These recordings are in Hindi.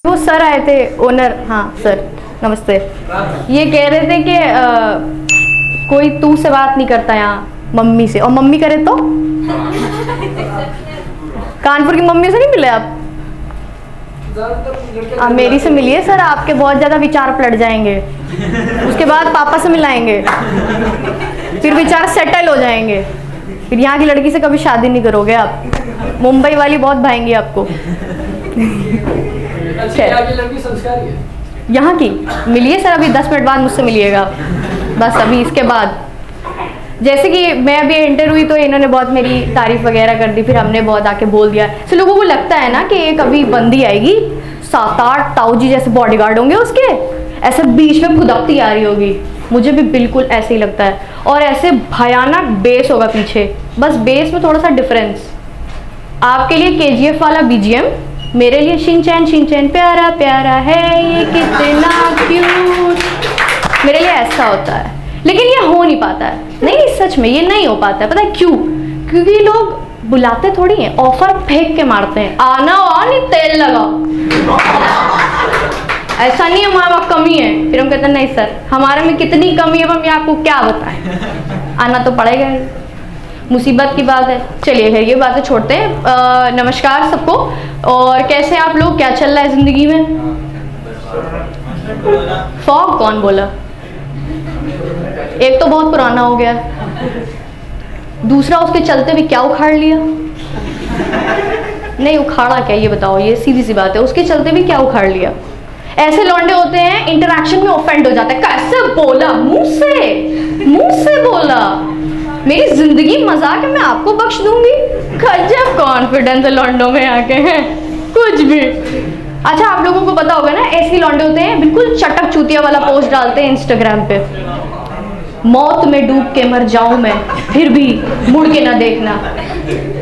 वो सर आए थे ओनर, हाँ सर नमस्ते। ये कह रहे थे कि कोई तू से बात नहीं करता यहाँ मम्मी से, और मम्मी करे तो कानपुर की मम्मी से नहीं मिले आप? मेरी से मिलिए सर, आपके बहुत ज़्यादा विचार पलट जाएंगे। उसके बाद पापा से मिलाएंगे, फिर विचार सेटल हो जाएंगे, फिर यहाँ की लड़की से कभी शादी नहीं करोगे आप। मुंबई वाली बहुत भाएंगी आपको। यहाँ की मिलिए सर, अभी 10 मिनट बाद मुझसे मिलिएगा बस। अभी इसके बाद जैसे कि मैं अभी एंटर हुई तो इन्होंने बहुत मेरी तारीफ वगैरह कर दी, फिर हमने बहुत आके बोल दिया। तो लोगों को लगता है ना कि एक अभी बंदी आएगी 7-8 ताऊ जी जैसे बॉडीगार्ड होंगे उसके, ऐसे बीच में खुदकती आ रही होगी। मुझे भी बिल्कुल ऐसे ही लगता है, और ऐसे भयानक बेस होगा पीछे, बस बेस में थोड़ा सा डिफरेंस। आपके लिए KGF वाला BGM, मेरे लिए शिनचैन प्यारा प्यारा है ये कितना क्यूट, मेरे लिए ऐसा होता है। लेकिन ये हो नहीं पाता है, नहीं सच में ये नहीं हो पाता है। पता है क्यों? क्योंकि लोग बुलाते थोड़ी हैं, ऑफर फेंक के मारते हैं, आना और नहीं तेल लगाओ। ऐसा नहीं है हमारे वहाँ कमी है, फिर हम कहते हैं नहीं सर हमारे में कितनी कमी है, हम आपको क्या बताएं, आना तो पड़ेगा ही, मुसीबत की बात है। चलिए खैर ये बातें छोड़ते हैं। नमस्कार सबको, और कैसे आप लोग, क्या चल रहा है जिंदगी में? फॉग कौन बोला? एक तो बहुत पुराना हो गया, दूसरा उसके चलते भी क्या उखाड़ लिया? नहीं उखाड़ा क्या, ये बताओ, ये सीधी सी बात है, उसके चलते भी क्या उखाड़ लिया? ऐसे लौंडे होते हैं इंटरैक्शन में ऑफेंड हो जाता है, कैसे बोला, मुंह से बोला, मेरी जिंदगी मजाक है मैं आपको बख्श दूंगी। गजब कॉन्फिडेंस है लौंडों में आके हैं, कुछ भी। अच्छा आप लोगों को पता होगा ना, ऐसे लौंडे होते हैं बिल्कुल चटक चूतिया वाला पोस्ट डालते हैं इंस्टाग्राम पे, मौत में डूब के मर जाऊं मैं फिर भी मुड़ के ना देखना।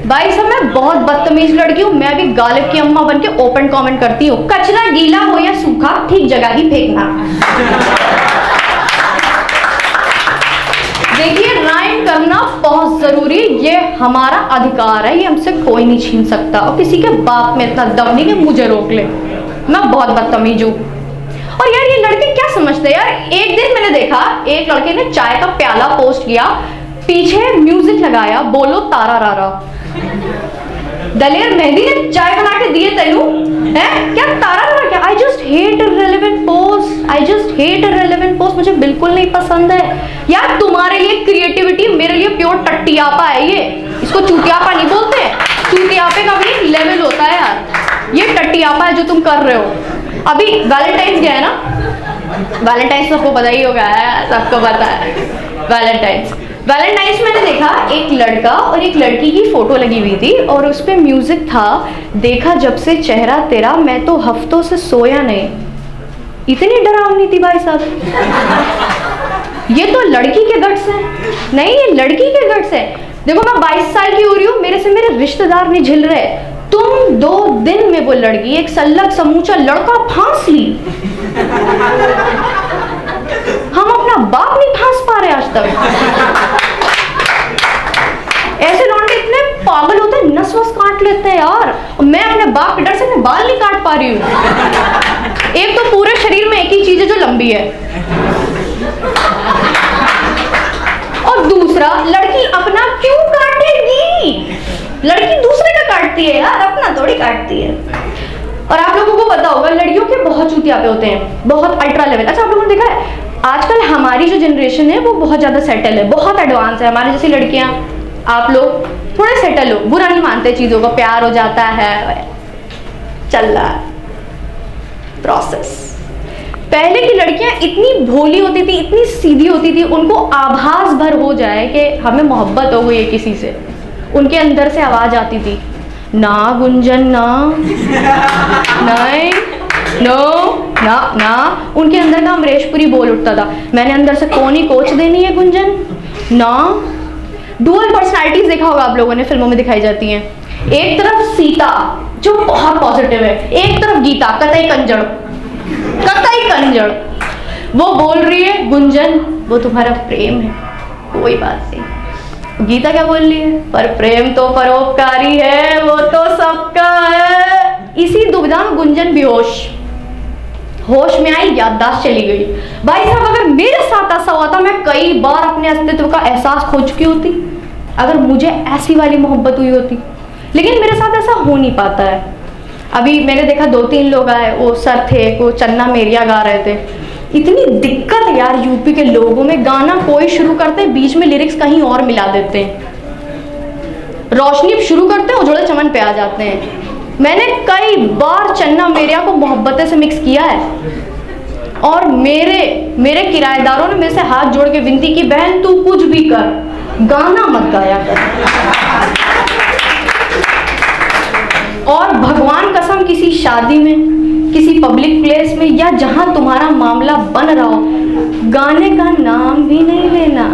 भाई साहब मैं बहुत बदतमीज लड़की हूँ, मैं भी गालिब की अम्मा बन के ओपन कमेंट करती हूँ, कचरा गीला हो या सूखा ठीक जगह ही फेंकना। देखिए राइम करना बहुत जरूरी, ये हमारा अधिकार है, ये हमसे कोई नहीं छीन सकता, और किसी के बाप में इतना दम नहीं कि मुझे रोक ले, मैं बहुत बदतमीज हूँ। और यार ये लड़के क्या समझते हैं यार, एक दिन मैंने देखा एक लड़के ने चाय का प्याला पोस्ट किया, पीछे म्यूजिक लगाया, बोलो तारा रारा। दलेर मेहंदी ने चाय बना के दिए तेनू है क्या, तारा रारा क्या? I just hate irrelevant post, I just hate irrelevant post, मुझे बिल्कुल नहीं पसंद है यार। तुम्हारे लिए क्रिएटिविटी, मेरे लिए प्योर टट्टियापा है ये, इसको चूतियापा नहीं बोलते, चूतियापे का भी लेवल होता है यार, ये टट्टियापा है जो तुम कर रहे हो। अभी वैलेंटाइंस गया है ना, वैलेंटाइंस सबको पता ही होगा, सबको पता है वैलेंटाइंस मैंने देखा एक लड़का और एक लड़की की फोटो लगी हुई थी, और उस पे म्यूजिक था, देखा जब से चेहरा तेरा मैं तो हफ्तों से सोया नहीं। इतनी डरावनी थी भाई साहब। ये तो लड़की के गट्स हैं, नहीं ये लड़की के गट्स है। देखो मैं 22 साल की हो रही हूँ, मेरे से मेरे रिश्तेदार नहीं झिल रहे, तुम 2 दिन में वो लड़की एक सल्लग समूचा लड़का फांस ली। हम अपना बाप नहीं फांस पा रहे आज तक। ऐसे लौंडे इतने पागल होते हैं, नस वस काट लेते हैं यार, और मैं अपने बाप के डर से अपने बाल नहीं काट पा रही हूँ। एक तो पूरे शरीर में एक ही चीज है जो लंबी है, और दूसरा लड़की अपना क्यों काटेगी? लड़की दूसरे का काटती है यार, अपना थोड़ी काटती है। और आप लोगों को पता होगा लड़कियों के बहुत चूतियापे होते हैं, बहुत अल्ट्रा लेवल। अच्छा आप लोगों ने देखा है आजकल हमारी जो जनरेशन है वो बहुत ज्यादा सेटल है, बहुत एडवांस है। हमारी जैसी लड़कियां, आप लोग थोड़े सेटल हो, बुरा नहीं मानते चीजों को, प्यार हो जाता है, चल रहा है प्रोसेस। पहले की लड़कियां इतनी भोली होती थी, इतनी सीधी होती थी, उनको आभास भर हो जाए कि हमें मोहब्बत हो गई है किसी से, उनके अंदर से आवाज आती थी, ना गुंजन ना, नहीं नो ना ना, उनके अंदर का अमरीशपुरी बोल उठता था, मैंने अंदर से कौन ही कोच देनी है गुंजन ना। डुअल पर्सनालिटीज देखा होगा आप लोगों ने, फिल्मों में दिखाई जाती हैं, एक तरफ सीता जो बहुत पॉजिटिव है, एक तरफ गीता कतई कंजड़, वो बोल रही है गुंजन वो तुम्हारा प्रेम है, कोई बात नहीं। गीता क्या बोल रही है, पर प्रेम तो परोपकारी है, वो तो सबका है। इसी दुविधा में गुंजन बेहोश, होश में आई, याददाश्त चली गई। भाई साहब अगर मेरे साथ ऐसा हुआ था, मैं कई बार अपने अस्तित्व का एहसास खो चुकी होती, अगर मुझे ऐसी वाली मोहब्बत हुई होती। लेकिन मेरे साथ ऐसा हो नहीं पाता है। अभी मैंने देखा 2-3 लोग आए, वो सर थे, वो चन्ना मेरिया गा रहे थे। इतनी दिक्कत यार यूपी के लोगों में, गाना कोई शुरू करते हैं बीच में लिरिक्स कहीं और मिला देते हैं, रोशनी शुरू करते हैं उजड़े चमन पे आ जाते हैं। मैंने कई बार चन्ना मेरिया को मोहब्बतें से मिक्स किया है, और मेरे किराएदारों ने मेरे से हाथ जोड़ के विनती की, बहन तू कुछ भी कर, गाना मत गाया कर। और भगवान कसम किसी शादी में, किसी पब्लिक प्लेस में, या जहां तुम्हारा मामला बन रहा हो, गाने का नाम भी नहीं लेना।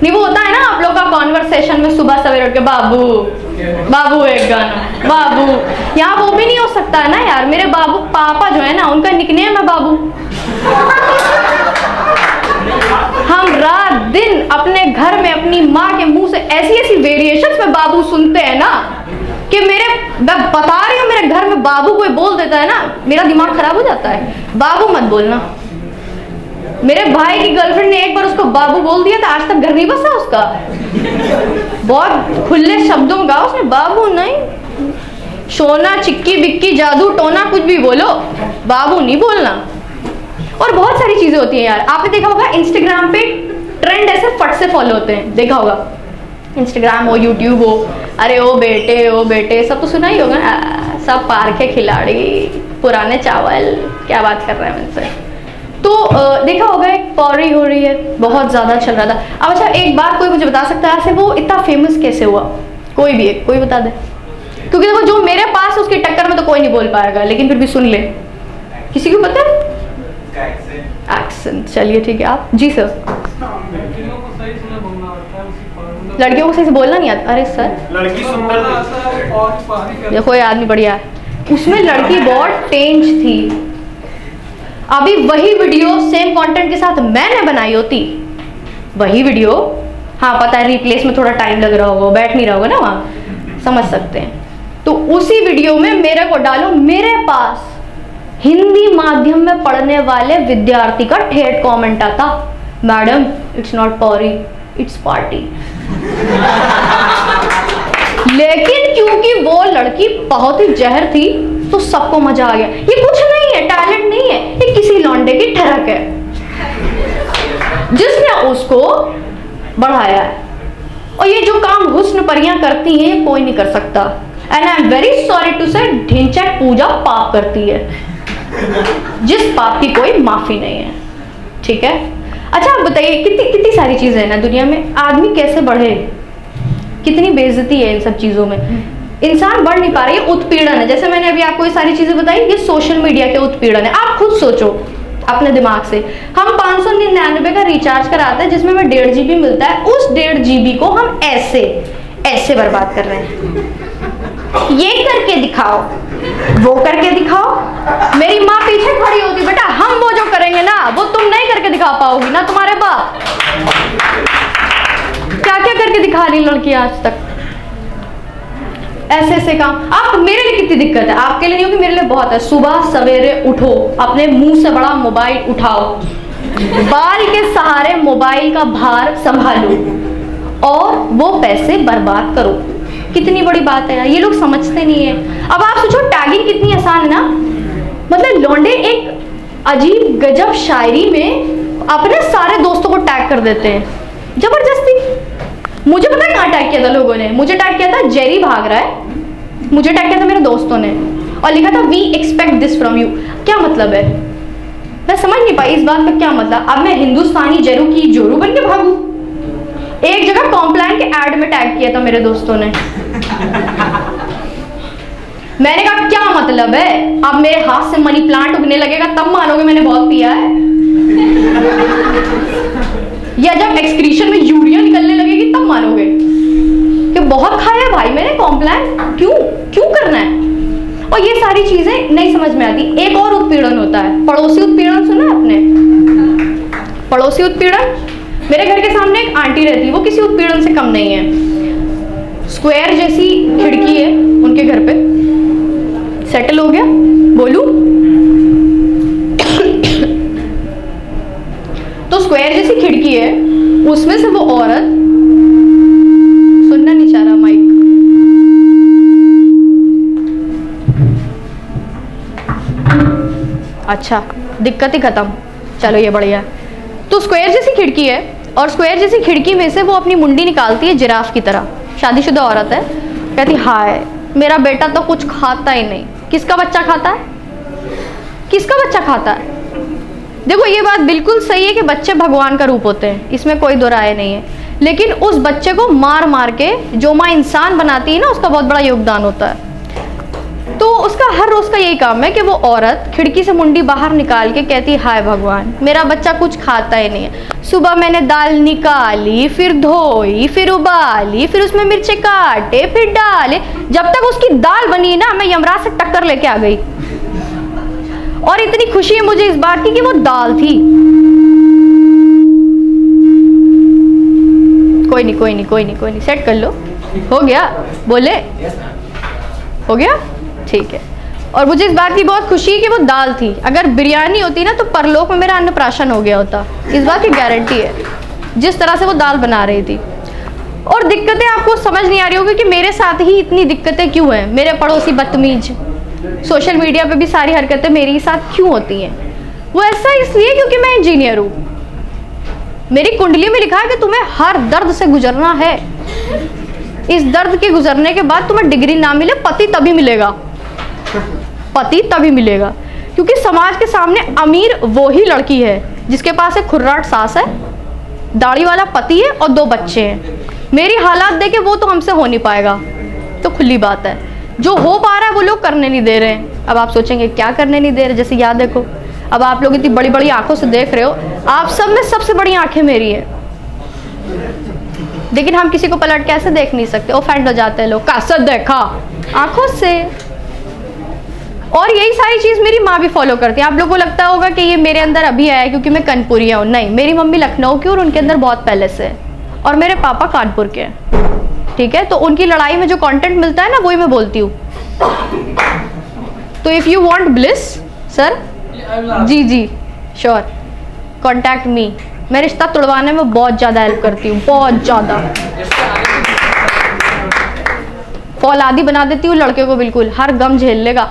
नहीं वो होता है ना आप लोग का कॉन्वर्सेशन में सुबह सवेरे उठ के बाबू बाबू एक गाना, बाबू, यहाँ वो भी नहीं हो सकता है ना यार। मेरे बाबू पापा जो है ना, उनका निकनेम है बाबू। हम रात दिन अपने घर में अपनी माँ के मुंह से ऐसी ऐसी वेरिएशंस में बाबू सुनते हैं ना, कि मैं बता रही हूँ, मेरे घर में बाबू कोई बोल देता है ना, मेरा दिमाग खराब हो जाता है। बाबू मत बोलना। मेरे भाई की गर्लफ्रेंड ने एक बार उसको बाबू बोल दिया था, आज तक घर नहीं बसा उसका। बहुत खुले शब्दों में कहा उसने, बाबू नहीं, सोना चिक्की बिक्की जादू टोना कुछ भी बोलो, बाबू नहीं बोलना। और बहुत सारी चीजें होती हैं यार। आपने देखा होगा इंस्टाग्राम पे ट्रेंड ऐसे फट से फॉलो होते हैं, देखा होगा। इंस्टाग्राम हो, यूट्यूब हो, अरे ओ बेटे सब तो सुना ही होगा ना, सब पार्क के खिलाड़ी, पुराने चावल, क्या बात कर रहे हैं मुझसे। तो देखा होगा एक पौरी हो रही है, बहुत ज़्यादा चल रहा था। अब अच्छा एक बात कोई मुझे बता सकता है, ऐसे वो इतना फेमस कैसे हुआ? कोई भी एक, कोई बता दे। क्योंकि देखो जो मेरे पास उसकी टक्कर में तो कोई नहीं बोल पाएगा, लेकिन फिर भी सुन ले। किसी को पता है? एक्सेंट। चलिए ठीक है, आप जी सर। लड़कियों को सही से बोलना नहीं आता। अरे सर लड़की सुंदर, देखो ये आदमी बढ़िया है, उसमें लड़की बहुत टेंज थी। अभी वही वीडियो सेम कंटेंट के साथ मैंने बनाई होती, वही वीडियो, हाँ पता है रिप्लेस में थोड़ा टाइम लग रहा होगा, बैठ नहीं रहा होगा ना वहाँ, समझ सकते हैं। तो उसी वीडियो में मेरे को डालो, मेरे पास हिंदी माध्यम में पढ़ने वाले विद्यार्थी का ठेठ कमेंट आता, madam it's not Pauri it's party. लेकिन क्योंकि वो लड़की बहुत ही जहर थी तो सबको मजा आ गया। ये कुछ नहीं है, टैलेंट नहीं है, ये किसी लौंडे की ठरक है जिसने उसको बढ़ाया है। और ये जो काम हुस्न परियां करती हैं कोई नहीं कर सकता। And I am very sorry to say, Dhinchak पूजा पाप करती है, जिस पाप की कोई माफी नहीं है। ठीक है, अच्छा आप बताइए कितनी सारी चीजें हैं ना दुनिया में, आदमी कैसे बढ़े, कितनी बेइज्जती है इन सब चीजों में, इंसान बढ़ नहीं पा रहा है। उत्पीड़न है, जैसे मैंने अभी आपको ये सारी चीजें बताई, ये सोशल मीडिया के उत्पीड़न है। आप खुद सोचो अपने दिमाग से, हम 599 का रिचार्ज कराते हैं जिसमें हमें 1.5 GB मिलता है, उस 1.5 GB को हम ऐसे बर्बाद कर रहे हैं। ये करके दिखाओ, वो करके दिखाओ। मेरी माँ पीछे खड़ी होती, बेटा हम वो जो करेंगे ना वो तुम नहीं करके दिखा पाओगी ना, तुम्हारे बाप क्या क्या करके दिखा रही लड़की आज तक, ऐसे काम। आप मेरे लिए कितनी दिक्कत है, आपके लिए नहीं होगी, मेरे लिए बहुत है। सुबह सवेरे उठो, अपने मुंह से बड़ा मोबाइल उठाओ, बाल के सहारे मोबाइल का भार संभालो और वो पैसे बर्बाद करो। कितनी बड़ी बात है यार, ये लोग समझते नहीं है। अब आप सोचो टैगिंग कितनी आसान है ना, मतलब लौंडे एक अजीब गजब शायरी में अपने सारे दोस्तों को टैग कर देते हैं जबरदस्ती। मुझे पता है कहाँ टैग किया था लोगों ने, मुझे टैग किया था जेरी भाग रहा है, मुझे टैग किया था मेरे दोस्तों ने और लिखा था we expect this from you. क्या मतलब है, मैं समझ नहीं पाई इस बात का क्या मतलब। अब मैं हिंदुस्तानी जेरू की जोरू बन के भागू? एक जगह कॉम्प्लान के ऐड में टैग किया था मेरे दोस्तों ने। मैंने कहा क्या मतलब है, अब मेरे हाथ से मनी प्लांट उगने लगेगा तब मानोगे मैंने बहुत पिया है, या जब एक्सक्रीशन में यूरिया निकलने लगेगी तब मानोगे कि बहुत खाया भाई मैंने कॉम्प्लान, क्यों करना है। और ये सारी चीजें नहीं समझ में आती। एक और उत्पीड़न होता है, पड़ोसी उत्पीड़न, सुना है आपने? पड़ोसी उत्पीड़न। मेरे घर के सामने एक आंटी रहती है, वो किसी उत्पीड़न से कम नहीं है। स्क्वायर जैसी खिड़की है उनके घर पे, सेटल हो गया, बोलूं स्क्वायर जैसी खिड़की है, उसमें से वो औरत, सुनना नहीं चाह रहा माइक, अच्छा दिक्कत ही खत्म, चलो ये बढ़िया है। तो स्क्वायर जैसी खिड़की है और स्क्वायर जैसी खिड़की में से वो अपनी मुंडी निकालती है जिराफ की तरह। शादीशुदा औरत है, कहती हाय मेरा बेटा तो कुछ खाता ही नहीं। किसका बच्चा खाता है? किसका बच्चा खाता है? देखो ये बात बिल्कुल सही है कि बच्चे भगवान का रूप होते हैं, इसमें कोई दो राय नहीं है, लेकिन उस बच्चे को मार मार के जो माँ इंसान बनाती है ना, उसका बहुत बड़ा योगदान होता है। तो उसका हर रोज का यही काम है कि वो औरत खिड़की से मुंडी बाहर निकाल के कहती हाय भगवान मेरा बच्चा कुछ खाता ही नहीं है। सुबह मैंने दाल निकाली, फिर धोई, फिर उबाली, फिर उसमें मिर्चे काटे, फिर डाले, जब तक उसकी दाल बनी ना मैं यमराज से टक्कर लेके आ गई। और इतनी खुशी है मुझे इस बात की कि वो दाल थी। कोई नहीं कोई नहीं कोई नहीं कोई नहीं, सेट कर लो, हो गया, बोले हो गया, ठीक है। और मुझे इस बात की बहुत खुशी है कि वो दाल थी। अगर बिरयानी होती ना तो परलोक में मेरा अन्नप्राशन हो गया होता, इस बात की गारंटी है, जिस तरह से वो दाल बना रही थी। और दिक्कतें आपको समझ नहीं आ रही होगी कि मेरे साथ ही इतनी दिक्कतें क्यों हैं, मेरे पड़ोसी बदतमीज, सोशल मीडिया पे भी सारी हरकतें मेरे साथ क्यों होती हैं। वो ऐसा इसलिए क्योंकि मैं इंजीनियर हूँ। मेरी कुंडली में लिखा है कि तुम्हें हर दर्द से गुजरना है, इस दर्द के गुजरने के बाद तुम्हें डिग्री ना मिले पति तभी मिलेगा, पति तभी मिलेगा। क्योंकि समाज के सामने अमीर वो ही लड़की है जिसके पास एक खुर्राट सास है, दाढ़ी वाला पति है और 2 बच्चे हैं। मेरी हालात देखे वो तो हमसे हो नहीं पाएगा, तो खुली बात है जो हो पा रहा है वो लोग करने नहीं दे रहे हैं। अब आप सोचेंगे क्या करने नहीं दे रहे, जैसे याद देखो, अब आप लोग इतनी बड़ी बड़ी आंखों से देख रहे हो, आप सब में सबसे बड़ी आंखें मेरी है, लेकिन हम किसी को पलट के ऐसे देख नहीं सकते, ऑफेंड हो जाते हैं लोग, कैसे देखा, आंखों से। और यही सारी चीज़ मेरी माँ भी फॉलो करती है। आप लोगों को लगता होगा कि ये मेरे अंदर अभी आया है क्योंकि मैं कानपुरिया हूँ, नहीं, मेरी मम्मी लखनऊ की और उनके अंदर बहुत पहले से है, और मेरे पापा कानपुर के हैं, ठीक है। तो उनकी लड़ाई में जो कंटेंट मिलता है ना वही मैं बोलती हूँ। तो if you want bliss sir, जी जी श्योर, कॉन्टैक्ट मी। मैं रिश्ता तुड़वाने में बहुत ज़्यादा हेल्प करती हूँ, बहुत ज़्यादा, फौलादी बना देती हूँ लड़के को, बिल्कुल हर गम झेल लेगा,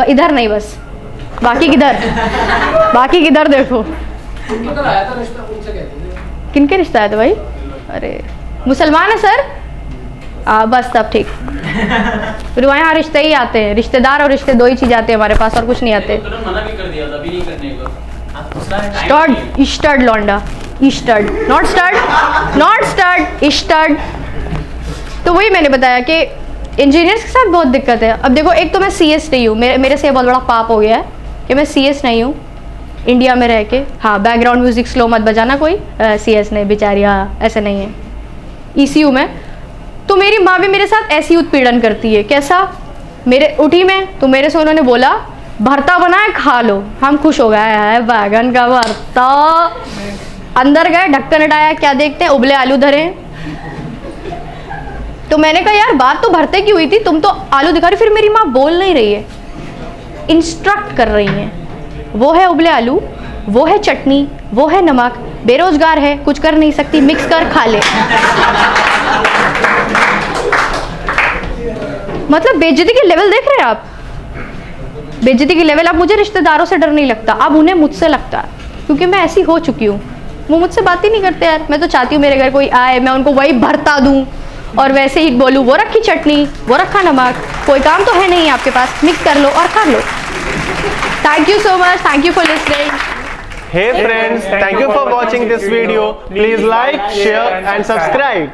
इधर नहीं बस, बाकी किधर, बाकी किधर देखो। किनके रिश्ता है तो भाई, अरे मुसलमान है सर, बस तब ठीक। फिर यहाँ रिश्ते ही आते हैं, रिश्तेदार और रिश्ते 2 ही चीज आते हैं हमारे पास, और कुछ नहीं आते। मना भी कर दिया था, अभी नहीं करने को। स्टड, स्टड लौंडा, stud, not stud, not stud, stud. तो वही मैंने बताया कि इंजीनियर्स के साथ बहुत दिक्कत है। अब देखो, एक तो मैं CS नहीं हूँ, मेरे से बहुत बड़ा पाप हो गया है कि मैं CS नहीं हूँ इंडिया में रह के। हाँ, बैकग्राउंड म्यूजिक स्लो मत बजाना कोई, CS नहीं बेचारी, हाँ ऐसे नहीं है, ECU में। तो मेरी माँ भी मेरे साथ ऐसी उत्पीड़न करती है। कैसा? मेरे उठी में तो मेरे से उन्होंने बोला भरता बना है खा लो, हम खुश हो गए है बैगन का भरता। अंदर गए, ढक्कन हटाया, क्या देखते हैं उबले आलू धरे। तो मैंने कहा यार बात तो भरते की हुई थी, तुम तो आलू दिखा रही। फिर मेरी माँ बोल नहीं रही है, इंस्ट्रक्ट कर रही हैं, वो है उबले आलू, वो है चटनी, वो है नमक, बेरोजगार है कुछ कर नहीं सकती, मिक्स कर खा ले। मतलब बेइज्जती के लेवल देख रहे हैं आप, बेइज्जती की लेवल। अब मुझे रिश्तेदारों से डर नहीं लगता, अब उन्हें मुझसे लगता है, क्योंकि मैं ऐसी हो चुकी हूँ। वो मुझसे बात ही नहीं करते यार। मैं तो चाहती हूँ मेरे घर कोई आए, मैं उनको वही भरता दूँ और वैसे ही बोलूँ वो रखी चटनी, वो रखा नमक, कोई काम तो है नहीं आपके पास, मिक्स कर लो और खा लो। Thank you so much, thank you for listening. Hey friends, thank you for watching this video. Please like, share and subscribe.